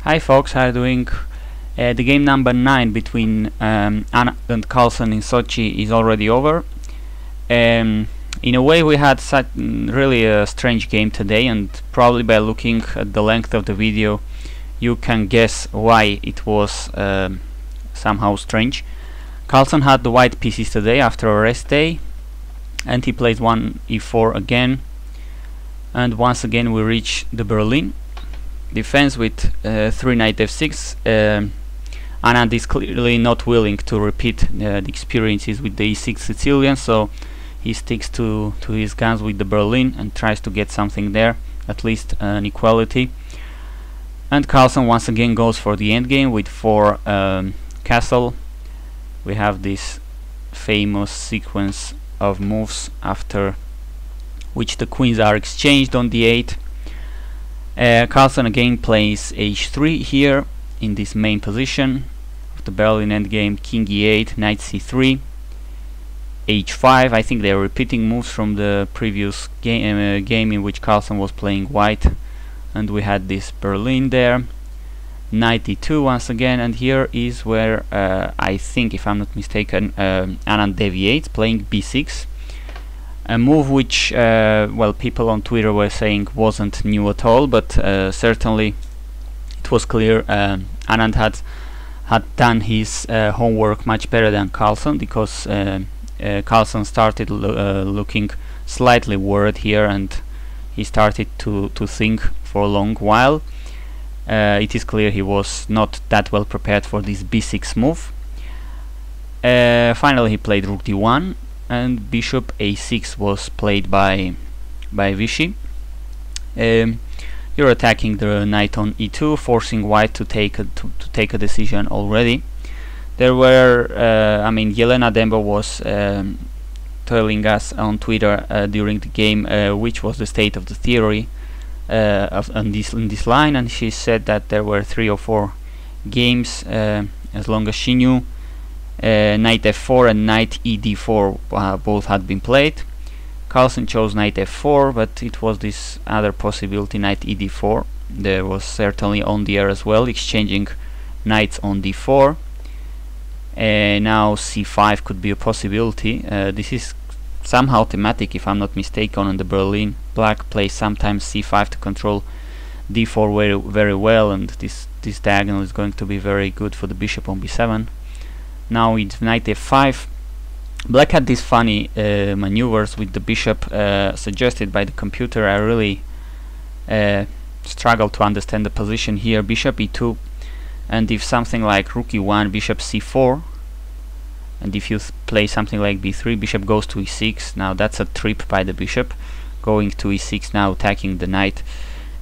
Hi folks, how are you doing? The game number 9 between Anand and Carlsen in Sochi is already over. In a way we had such really a strange game today, and probably by looking at the length of the video you can guess why it was somehow strange. Carlsen had the white pieces today after a rest day, and he plays 1 e4 again, and once again we reach the Berlin defense with 3 knight f6. Anand is clearly not willing to repeat the experiences with the e6 Sicilian, so he sticks to his guns with the Berlin and tries to get something there, at least an equality. And Carlsen once again goes for the endgame with 4 castle. We have this famous sequence of moves after which the queens are exchanged on d8. Carlsen again plays h3 here in this main position of the Berlin endgame. King e8, knight c3, h5. I think they're repeating moves from the previous game in which Carlsen was playing white, and we had this Berlin there. Knight e2 once again, and here is where I think, if I'm not mistaken, Anand deviates, playing b6. A move which, well, people on Twitter were saying wasn't new at all, but certainly it was clear Anand had done his homework much better than Carlsen, because Carlsen started looking slightly worried here, and he started to think for a long while. It is clear he was not that well prepared for this b6 move. Finally he played rook d1, and bishop a6 was played by Vichy. You're attacking the knight on e2, forcing white to take a decision already. There were, I mean, Yelena Dembo was telling us on Twitter during the game which was the state of the theory in this line, and she said that there were 3 or 4 games, as long as she knew. Knight f4 and knight ed4 both had been played. Carlsen chose knight f4, but it was this other possibility, knight ed4. There was certainly on the air as well, exchanging knights on d4. Now c5 could be a possibility. This is somehow thematic, if I'm not mistaken, on the Berlin. Black plays sometimes c5 to control d4 very well, and this diagonal is going to be very good for the bishop on b7. Now it's knight f5. Black had these funny maneuvers with the bishop suggested by the computer. I really struggle to understand the position here. Bishop e2, and if something like rook e1, bishop c4, and if you play something like b3, bishop goes to e6. Now that's a trip by the bishop, going to e6, now attacking the knight.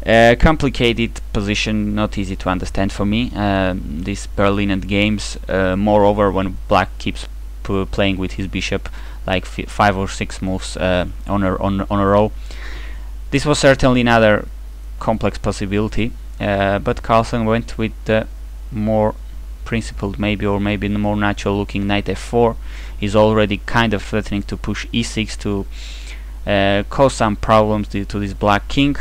Complicated position, not easy to understand for me, these Berlin end games. Moreover, when black keeps playing with his bishop like 5 or 6 moves on a row. This was certainly another complex possibility, but Carlsen went with the more principled, maybe the more natural looking knight f4. He's already kind of threatening to push e6 to cause some problems due to this black king.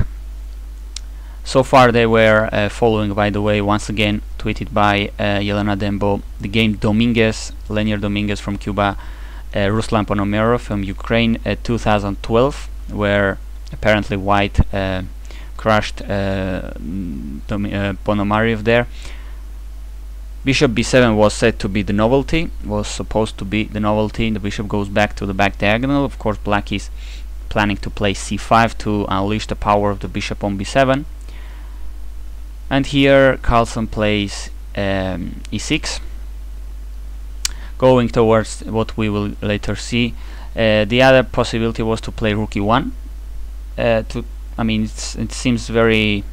So far they were following, by the way, once again tweeted by Yelena Dembo, the game Lenier Dominguez from Cuba, Ruslan Ponomarov from Ukraine, 2012, where apparently white crushed Ponomarov there. Bishop b7 was said to be the novelty, was supposed to be the novelty. The bishop goes back to the back diagonal. Of course black is planning to play c5 to unleash the power of the bishop on b7. And here Carlsen plays e6, going towards what we will later see. The other possibility was to play rook e1. I mean, it seems very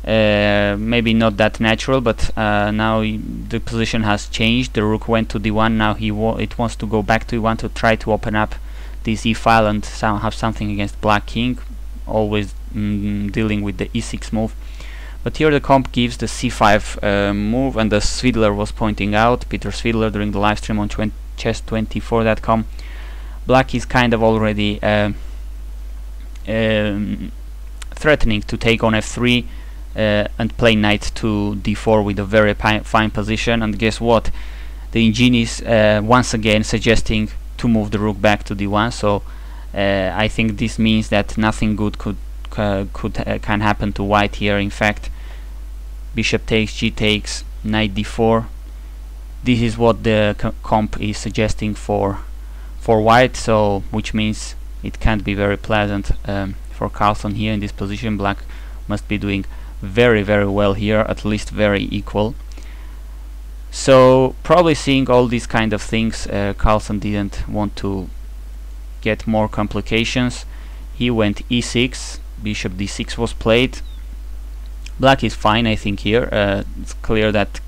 maybe not that natural, but now the position has changed. The rook went to d1. Now it wants to go back to e1 to try to open up this e file and have something against black king, always dealing with the e6 move. But here the comp gives the c5 move, and as Svidler was pointing out, Peter Svidler, during the live stream on chess24.com, black is kind of already threatening to take on f3 and play knight to d4 with a very fine position. And guess what? The engine is once again suggesting to move the rook back to d1. So I think this means that nothing good can happen to white here. In fact, bishop takes, g takes, knight d4. This is what the comp is suggesting for white, so which means it can't be very pleasant for Carlsen here in this position. Black must be doing very well here, at least very equal. So probably seeing all these kind of things, Carlsen didn't want to get more complications. He went e6, bishop d6 was played. Black is fine, I think here. It's clear that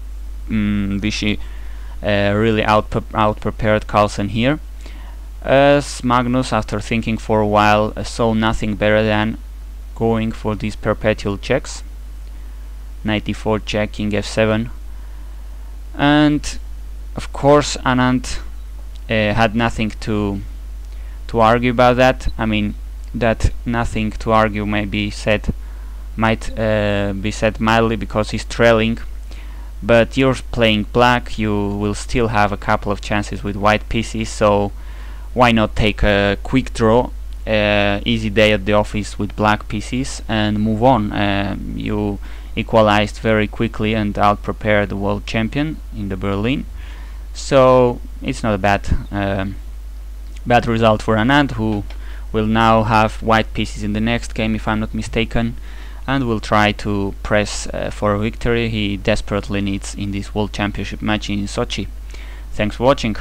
Vichy really out-prepared Carlsen here. As Magnus, after thinking for a while, saw nothing better than going for these perpetual checks. Knight d4 check, king f7. And of course Anand had nothing to argue about that. I mean, that nothing to argue might be said mildly because he's trailing, but you're playing black, you will still have a couple of chances with white pieces, so why not take a quick draw, easy day at the office with black pieces, and move on. You equalized very quickly and out-prepared the world champion in the Berlin, so it's not a bad result for Anand, who will now have white pieces in the next game, if I'm not mistaken, and will try to press for a victory he desperately needs in this World Championship match in Sochi. Thanks for watching.